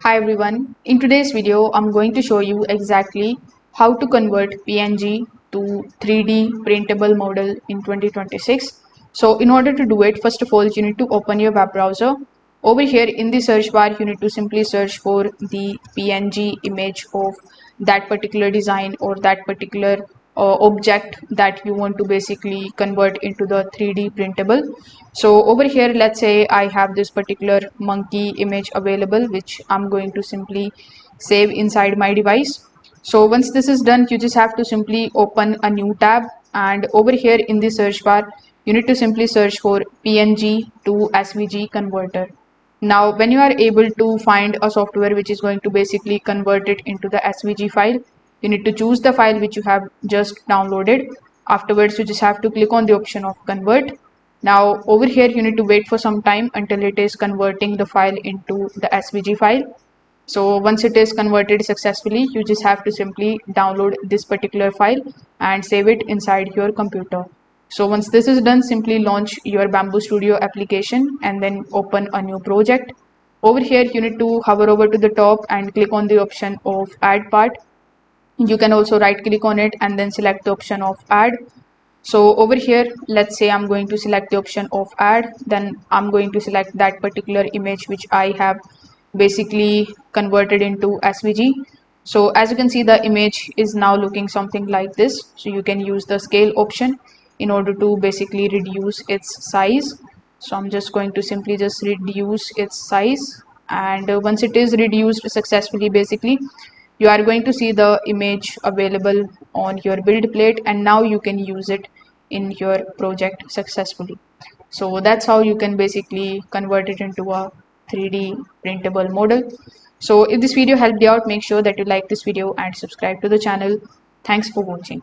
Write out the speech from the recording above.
Hi everyone, in today's video I'm going to show you exactly how to convert PNG to 3D printable model in 2026. So in order to do it, first of all you need to open your web browser. Over here in the search bar you need to simply search for the PNG image of that particular design or that particular object that you want to basically convert into the 3D printable. So over here, let's say I have this particular monkey image available, which I'm going to simply save inside my device. So once this is done, you just have to simply open a new tab, and over here in the search bar you need to simply search for PNG to SVG converter. Now when you are able to find a software which is going to basically convert it into the SVG file, you need to choose the file which you have just downloaded. Afterwards you just have to click on the option of convert. Now over here you need to wait for some time until it is converting the file into the SVG file. So once it is converted successfully, you just have to simply download this particular file and save it inside your computer. So once this is done, simply launch your Bamboo Studio application and then open a new project. Over here you need to hover over to the top and click on the option of add part. You can also right click on it and then select the option of add. So over here, let's say I'm going to select the option of add, then I'm going to select that particular image which I have basically converted into SVG. So as you can see, the image is now looking something like this. So you can use the scale option in order to basically reduce its size. So I'm just going to simply just reduce its size, and once it is reduced successfully, basically you are going to see the image available on your build plate, and now you can use it in your project successfully. So that's how you can basically convert it into a 3D printable model. So if this video helped you out, make sure that you like this video and subscribe to the channel. Thanks for watching.